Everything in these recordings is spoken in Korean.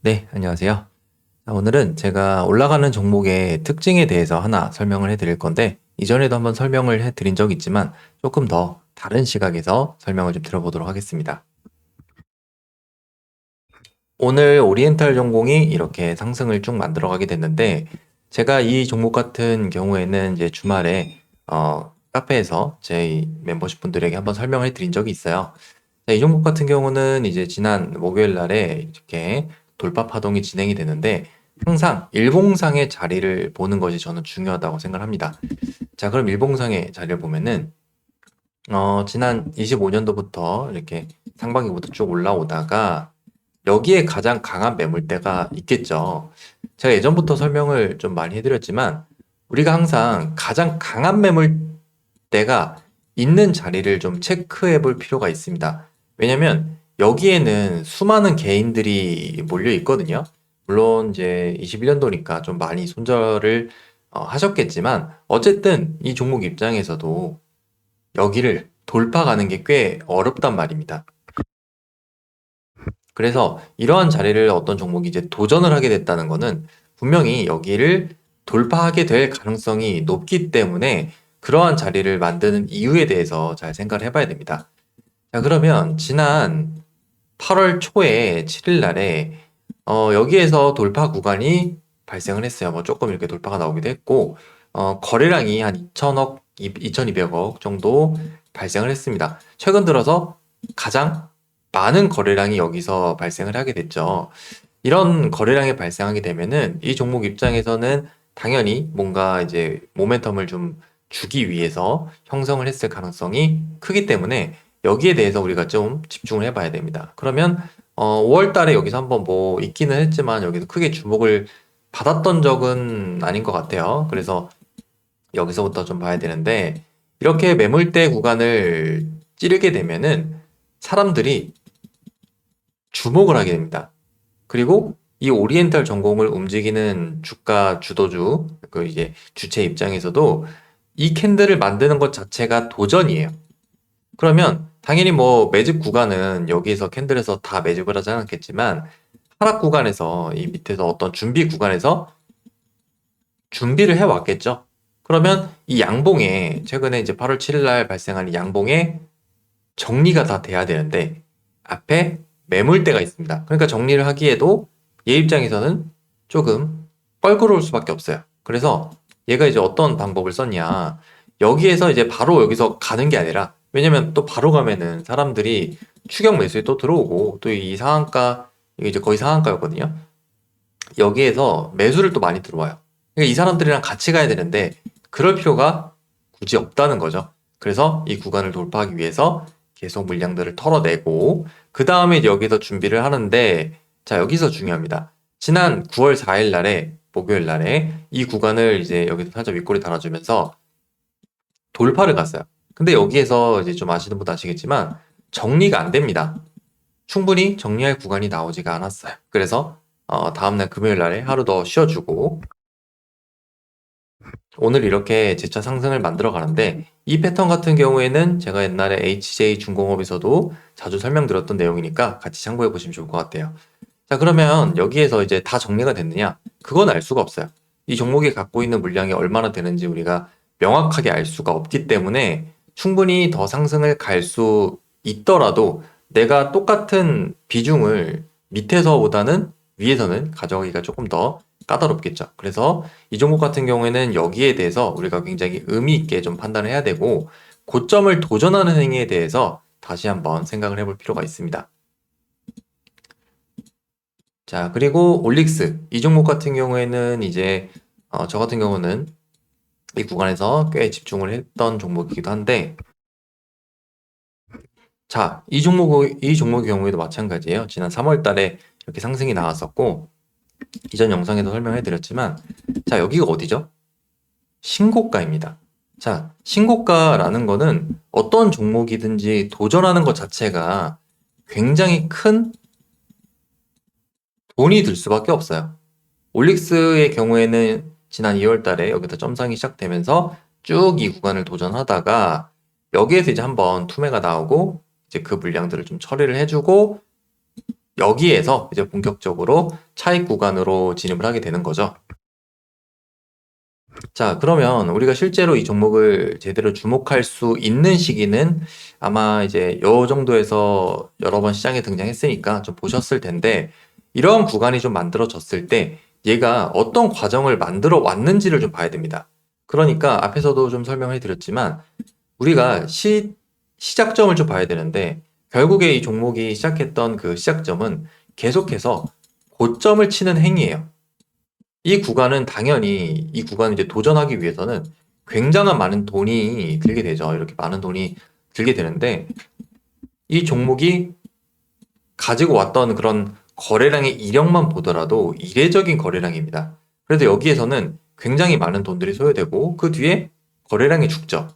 네, 안녕하세요. 오늘은 제가 올라가는 종목의 특징에 대해서 하나 설명을 해드릴 건데, 이전에도 한번 설명을 해드린 적이 있지만, 조금 더 다른 시각에서 설명을 좀 들어보도록 하겠습니다. 오늘 오리엔탈 전공이 이렇게 상승을 쭉 만들어가게 됐는데, 제가 이 종목 같은 경우에는 이제 주말에, 카페에서 제 멤버십 분들에게 한번 설명을 해드린 적이 있어요. 이 종목 같은 경우는 이제 지난 목요일 날에 이렇게 돌파 파동이 진행이 되는데 항상 일봉상의 자리를 보는 것이 저는 중요하다고 생각합니다. 자, 그럼 일봉상의 자리를 보면은 지난 25년도부터 이렇게 상반기부터 쭉 올라오다가 여기에 가장 강한 매물대가 있겠죠. 제가 예전부터 설명을 좀 많이 해드렸지만 우리가 항상 가장 강한 매물대가 있는 자리를 좀 체크해 볼 필요가 있습니다. 왜냐면 여기에는 수많은 개인들이 몰려 있거든요. 물론 이제 21년도니까 좀 많이 손절을 하셨겠지만 어쨌든 이 종목 입장에서도 여기를 돌파가는 게 꽤 어렵단 말입니다. 그래서 이러한 자리를 어떤 종목이 이제 도전을 하게 됐다는 거는 분명히 여기를 돌파하게 될 가능성이 높기 때문에 그러한 자리를 만드는 이유에 대해서 잘 생각을 해봐야 됩니다. 자, 그러면 지난 8월 초에 7일 날에 여기에서 돌파 구간이 발생을 했어요. 뭐 조금 이렇게 돌파가 나오기도 했고 거래량이 한 2천억, 2,200억 정도 발생을 했습니다. 최근 들어서 가장 많은 거래량이 여기서 발생을 하게 됐죠. 이런 거래량이 발생하게 되면은 이 종목 입장에서는 당연히 뭔가 이제 모멘텀을 좀 주기 위해서 형성을 했을 가능성이 크기 때문에 여기에 대해서 우리가 좀 집중을 해봐야 됩니다. 그러면 5월 달에 여기서 한번 뭐 있기는 했지만 여기서 크게 주목을 받았던 적은 아닌 것 같아요. 그래서 여기서부터 좀 봐야 되는데 이렇게 매물대 구간을 찌르게 되면은 사람들이 주목을 하게 됩니다. 그리고 이 오리엔탈 전공을 움직이는 주가 주도주, 그 이제 주체 입장에서도 이 캔들을 만드는 것 자체가 도전이에요. 그러면 당연히 뭐 매집 구간은 여기서 캔들에서 다 매집을 하지 않았겠지만 하락 구간에서 이 밑에서 어떤 준비 구간에서 준비를 해왔겠죠. 그러면 이 양봉에 최근에 이제 8월 7일 날 발생한 이 양봉에 정리가 다 돼야 되는데 앞에 매물대가 있습니다. 그러니까 정리를 하기에도 얘 입장에서는 조금 껄끄러울 수밖에 없어요. 그래서 얘가 이제 어떤 방법을 썼냐. 여기에서 이제 바로 여기서 가는 게 아니라 왜냐면 또 바로 가면은 사람들이 추격 매수에 또 들어오고 또 이 상한가 이게 이제 거의 상한가였거든요. 여기에서 매수를 또 많이 들어와요. 그러니까 이 사람들이랑 같이 가야 되는데 그럴 필요가 굳이 없다는 거죠. 그래서 이 구간을 돌파하기 위해서 계속 물량들을 털어내고 그 다음에 여기서 준비를 하는데 자 여기서 중요합니다. 지난 9월 4일 날에 목요일 날에 이 구간을 이제 여기서 살짝 윗꼬리 달아주면서 돌파를 갔어요. 근데 여기에서 이제 좀 아시는 분도 아시겠지만 정리가 안 됩니다. 충분히 정리할 구간이 나오지가 않았어요. 그래서 다음날 금요일 날에 하루 더 쉬어주고 오늘 이렇게 재차 상승을 만들어 가는데 이 패턴 같은 경우에는 제가 옛날에 HJ 중공업에서도 자주 설명드렸던 내용이니까 같이 참고해 보시면 좋을 것 같아요. 자, 그러면 여기에서 이제 다 정리가 됐느냐? 그건 알 수가 없어요. 이 종목이 갖고 있는 물량이 얼마나 되는지 우리가 명확하게 알 수가 없기 때문에 충분히 더 상승을 갈 수 있더라도 내가 똑같은 비중을 밑에서보다는 위에서는 가져가기가 조금 더 까다롭겠죠. 그래서 이 종목 같은 경우에는 여기에 대해서 우리가 굉장히 의미 있게 좀 판단을 해야 되고 고점을 도전하는 행위에 대해서 다시 한번 생각을 해볼 필요가 있습니다. 자, 그리고 올릭스. 이 종목 같은 경우에는 이제, 저 같은 경우는 이 구간에서 꽤 집중을 했던 종목이기도 한데, 자, 이 종목의 경우에도 마찬가지예요. 지난 3월 달에 이렇게 상승이 나왔었고, 이전 영상에도 설명해 드렸지만, 자, 여기가 어디죠? 신고가입니다. 자, 신고가라는 거는 어떤 종목이든지 도전하는 것 자체가 굉장히 큰 돈이 들 수밖에 없어요. 올릭스의 경우에는 지난 2월 달에 여기서 점상이 시작되면서 쭉 이 구간을 도전하다가 여기에서 이제 한번 투매가 나오고 이제 그 물량들을 좀 처리를 해주고 여기에서 이제 본격적으로 차익 구간으로 진입을 하게 되는 거죠. 자, 그러면 우리가 실제로 이 종목을 제대로 주목할 수 있는 시기는 아마 이제 요 정도에서 여러 번 시장에 등장했으니까 좀 보셨을 텐데, 이런 구간이 좀 만들어졌을 때 얘가 어떤 과정을 만들어 왔는지를 좀 봐야 됩니다. 그러니까 앞에서도 좀 설명해 드렸지만 우리가 시작점을 좀 봐야 되는데, 결국에 이 종목이 시작했던 그 시작점은 계속해서 고점을 치는 행위예요. 이 구간은 당연히 이 구간을 이제 도전하기 위해서는 굉장한 많은 돈이 들게 되죠. 이렇게 많은 돈이 들게 되는데, 이 종목이 가지고 왔던 그런 거래량의 이력만 보더라도 이례적인 거래량입니다. 그래서 여기에서는 굉장히 많은 돈들이 소요되고 그 뒤에 거래량이 죽죠.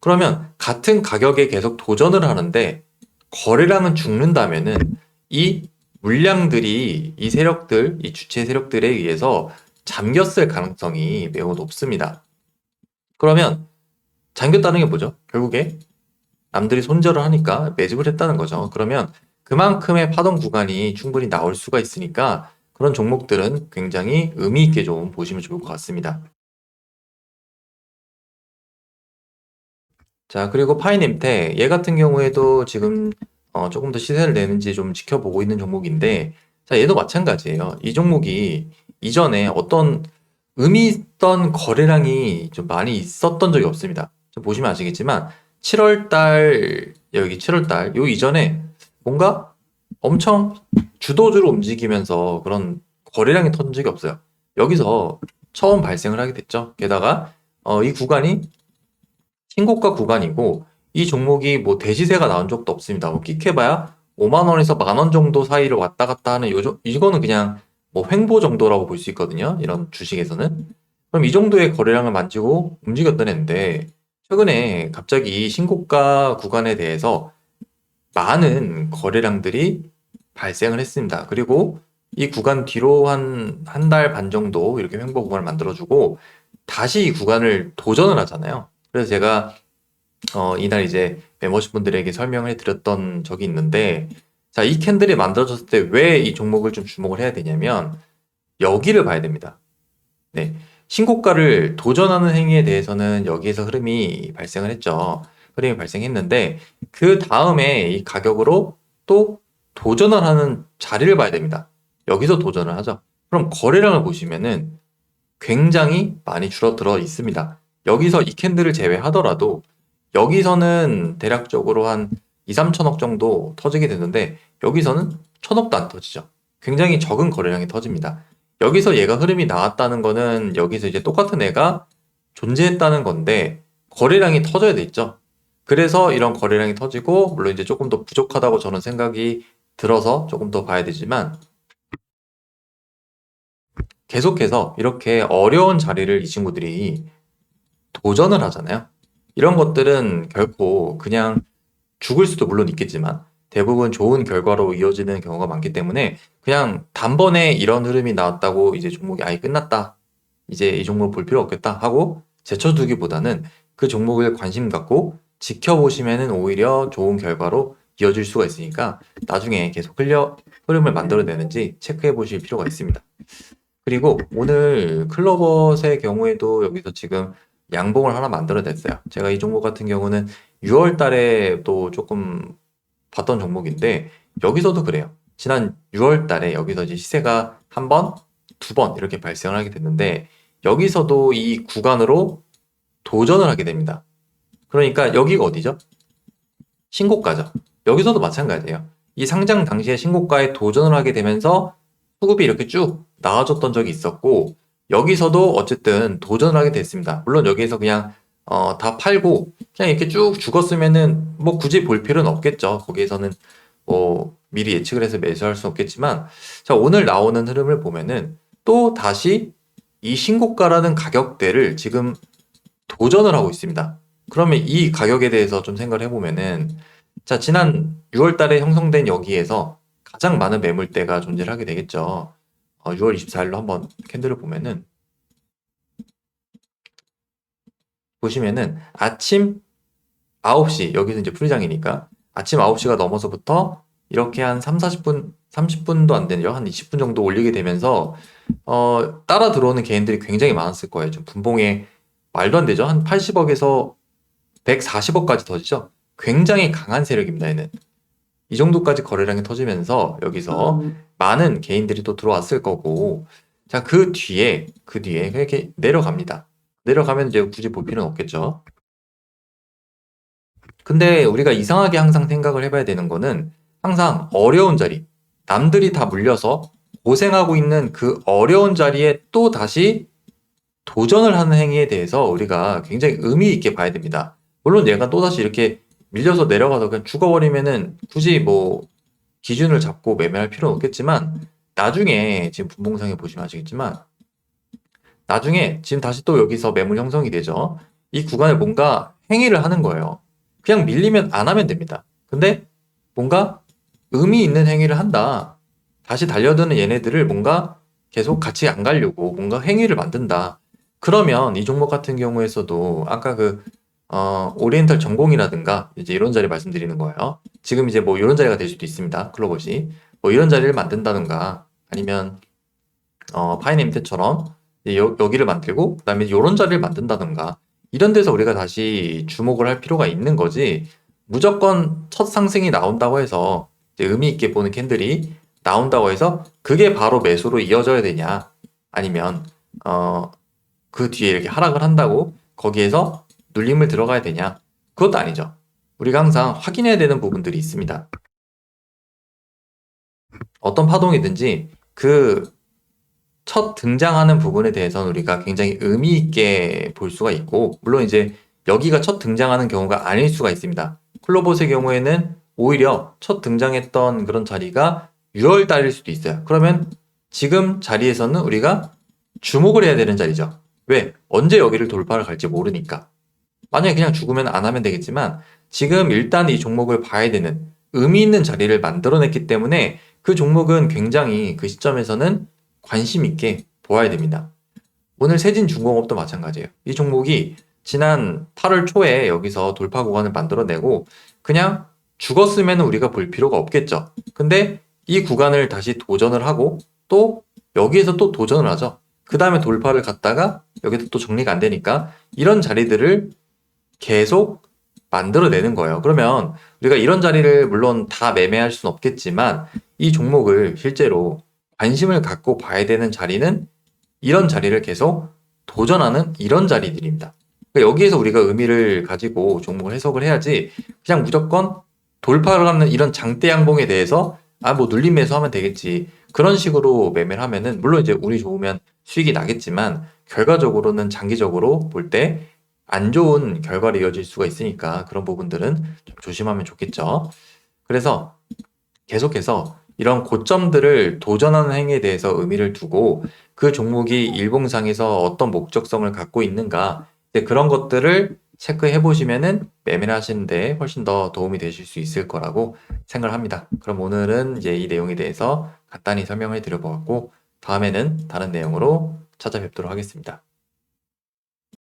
그러면 같은 가격에 계속 도전을 하는데 거래량은 죽는다면은 이 물량들이 이 세력들, 이 주체 세력들에 의해서 잠겼을 가능성이 매우 높습니다. 그러면 잠겼다는 게 뭐죠? 결국에 남들이 손절을 하니까 매집을 했다는 거죠. 그러면 그만큼의 파동 구간이 충분히 나올 수가 있으니까 그런 종목들은 굉장히 의미 있게 좀 보시면 좋을 것 같습니다. 자, 그리고 파이nem텍 얘 같은 경우에도 지금 조금 더 시세를 내는지 좀 지켜보고 있는 종목인데, 자, 얘도 마찬가지예요. 이 종목이 이전에 어떤 의미 있던 거래량이 좀 많이 있었던 적이 없습니다. 좀 보시면 아시겠지만 7월 달, 여기 7월 달 요 이전에 뭔가 엄청 주도주로 움직이면서 그런 거래량이 터진 적이 없어요. 여기서 처음 발생을 하게 됐죠. 게다가 이 구간이 신고가 구간이고 이 종목이 뭐 대시세가 나온 적도 없습니다. 뭐 끽해봐야 5만 원에서 10,000원 정도 사이를 왔다 갔다 하는 이거는 그냥 뭐 횡보 정도라고 볼 수 있거든요. 이런 주식에서는. 그럼 이 정도의 거래량을 만지고 움직였던 애인데 최근에 갑자기 이 신고가 구간에 대해서 많은 거래량들이 발생을 했습니다. 그리고 이 구간 뒤로 한 달 반 정도 이렇게 횡보 구간을 만들어주고 다시 이 구간을 도전을 하잖아요. 그래서 제가 이날 이제 멤버십 분들에게 설명을 해드렸던 적이 있는데, 자, 이 캔들이 만들어졌을 때 왜 이 종목을 좀 주목을 해야 되냐면 여기를 봐야 됩니다. 네. 신고가를 도전하는 행위에 대해서는 여기에서 흐름이 발생을 했죠. 흐름이 발생했는데 그 다음에 이 가격으로 또 도전을 하는 자리를 봐야 됩니다. 여기서 도전을 하죠. 그럼 거래량을 보시면은 굉장히 많이 줄어들어 있습니다. 여기서 이 캔들을 제외하더라도 여기서는 대략적으로 한 2, 3천억 정도 터지게 되는데 여기서는 천억도 안 터지죠. 굉장히 적은 거래량이 터집니다. 여기서 얘가 흐름이 나왔다는 거는 여기서 이제 똑같은 애가 존재했다는 건데 거래량이 터져야 되겠죠. 그래서 이런 거래량이 터지고 물론 이제 조금 더 부족하다고 저는 생각이 들어서 조금 더 봐야 되지만 계속해서 이렇게 어려운 자리를 이 친구들이 도전을 하잖아요. 이런 것들은 결코 그냥 죽을 수도 물론 있겠지만 대부분 좋은 결과로 이어지는 경우가 많기 때문에 그냥 단번에 이런 흐름이 나왔다고 이제 종목이 아예 끝났다. 이제 이 종목을 볼 필요 없겠다 하고 제쳐두기보다는 그 종목을 관심 갖고 지켜보시면은 오히려 좋은 결과로 이어질 수가 있으니까 나중에 계속 흐름을 만들어내는지 체크해 보실 필요가 있습니다. 그리고 오늘 클로버스의 경우에도 여기서 지금 양봉을 하나 만들어냈어요. 제가 이 종목 같은 경우는 6월 달에 또 조금 봤던 종목인데 여기서도 그래요. 지난 6월 달에 여기서 이제 시세가 한 번, 두 번 이렇게 발생을 하게 됐는데 여기서도 이 구간으로 도전을 하게 됩니다. 그러니까 여기가 어디죠? 신고가죠. 여기서도 마찬가지예요. 이 상장 당시에 신고가에 도전을 하게 되면서 수급이 이렇게 쭉 나아졌던 적이 있었고 여기서도 어쨌든 도전을 하게 됐습니다. 물론 여기에서 그냥 다 팔고 그냥 이렇게 쭉 죽었으면은 뭐 굳이 볼 필요는 없겠죠. 거기에서는 뭐 미리 예측을 해서 매수할 수 없겠지만 자, 오늘 나오는 흐름을 보면은 또 다시 이 신고가라는 가격대를 지금 도전을 하고 있습니다. 그러면 이 가격에 대해서 좀 생각을 해보면은 자, 지난 6월 달에 형성된 여기에서 가장 많은 매물대가 존재를 하게 되겠죠. 6월 24일로 한번 캔들을 보면은 보시면은 아침 9시 여기서 이제 풀장이니까 아침 9시가 넘어서부터 이렇게 한 3, 40분 30분도 안 되죠. 한 20분 정도 올리게 되면서 따라 들어오는 개인들이 굉장히 많았을 거예요. 지금 분봉에 말도 안 되죠. 한 80억에서 140억까지 터지죠. 굉장히 강한 세력입니다. 얘는. 이 정도까지 거래량이 터지면서 여기서 많은 개인들이 또 들어왔을 거고, 자, 그 뒤에 이렇게 내려갑니다. 내려가면 이제 굳이 볼 필요는 없겠죠. 근데 우리가 이상하게 항상 생각을 해봐야 되는 거는 항상 어려운 자리, 남들이 다 물려서 고생하고 있는 그 어려운 자리에 또 다시 도전을 하는 행위에 대해서 우리가 굉장히 의미 있게 봐야 됩니다. 물론 얘가 또다시 이렇게 밀려서 내려가서 그냥 죽어버리면은 굳이 뭐 기준을 잡고 매매할 필요는 없겠지만, 나중에 지금 분봉상에 보시면 아시겠지만 나중에 지금 다시 또 여기서 매물 형성이 되죠. 이 구간에 뭔가 행위를 하는 거예요. 그냥 밀리면 안 하면 됩니다. 근데 뭔가 의미 있는 행위를 한다. 다시 달려드는 얘네들을 뭔가 계속 같이 안 가려고 뭔가 행위를 만든다. 그러면 이 종목 같은 경우에서도 아까 오리엔탈 전공이라든가 이제 이런 자리 말씀드리는 거예요. 지금 이제 뭐 이런 자리가 될 수도 있습니다. 클로봇이. 뭐 이런 자리를 만든다든가 아니면 파이네임때처럼 여기를 만들고 그다음에 이런 자리를 만든다든가 이런 데서 우리가 다시 주목을 할 필요가 있는 거지. 무조건 첫 상승이 나온다고 해서 이제 의미 있게 보는 캔들이 나온다고 해서 그게 바로 매수로 이어져야 되냐, 아니면 그 뒤에 이렇게 하락을 한다고 거기에서 눌림을 들어가야 되냐, 그것도 아니죠. 우리가 항상 확인해야 되는 부분들이 있습니다. 어떤 파동이든지 그 첫 등장하는 부분에 대해서는 우리가 굉장히 의미 있게 볼 수가 있고, 물론 이제 여기가 첫 등장하는 경우가 아닐 수가 있습니다. 클로봇의 경우에는 오히려 첫 등장했던 그런 자리가 6월 달일 수도 있어요. 그러면 지금 자리에서는 우리가 주목을 해야 되는 자리죠. 왜? 언제 여기를 돌파를 갈지 모르니까. 만약에 그냥 죽으면 안 하면 되겠지만 지금 일단 이 종목을 봐야 되는 의미 있는 자리를 만들어냈기 때문에 그 종목은 굉장히 그 시점에서는 관심 있게 보아야 됩니다. 오늘 세진중공업도 마찬가지예요. 이 종목이 지난 8월 초에 여기서 돌파 구간을 만들어내고 그냥 죽었으면 우리가 볼 필요가 없겠죠. 근데 이 구간을 다시 도전을 하고 또 여기에서 또 도전을 하죠. 그 다음에 돌파를 갔다가 여기서 또 정리가 안 되니까 이런 자리들을 계속 만들어내는 거예요. 그러면 우리가 이런 자리를 물론 다 매매할 수는 없겠지만 이 종목을 실제로 관심을 갖고 봐야 되는 자리는 이런 자리를 계속 도전하는 이런 자리들입니다. 그러니까 여기에서 우리가 의미를 가지고 종목을 해석을 해야지 그냥 무조건 돌파를 하는 이런 장대 양봉에 대해서 뭐 눌림 매수하면 되겠지, 그런 식으로 매매를 하면은 물론 이제 운이 좋으면 수익이 나겠지만 결과적으로는 장기적으로 볼 때 안 좋은 결과로 이어질 수가 있으니까 그런 부분들은 좀 조심하면 좋겠죠. 그래서 계속해서 이런 고점들을 도전하는 행위에 대해서 의미를 두고 그 종목이 일봉상에서 어떤 목적성을 갖고 있는가, 이제 그런 것들을 체크해 보시면은 매매를 하시는데 훨씬 더 도움이 되실 수 있을 거라고 생각을 합니다. 그럼 오늘은 이제 이 내용에 대해서 간단히 설명을 드려보았고 다음에는 다른 내용으로 찾아뵙도록 하겠습니다.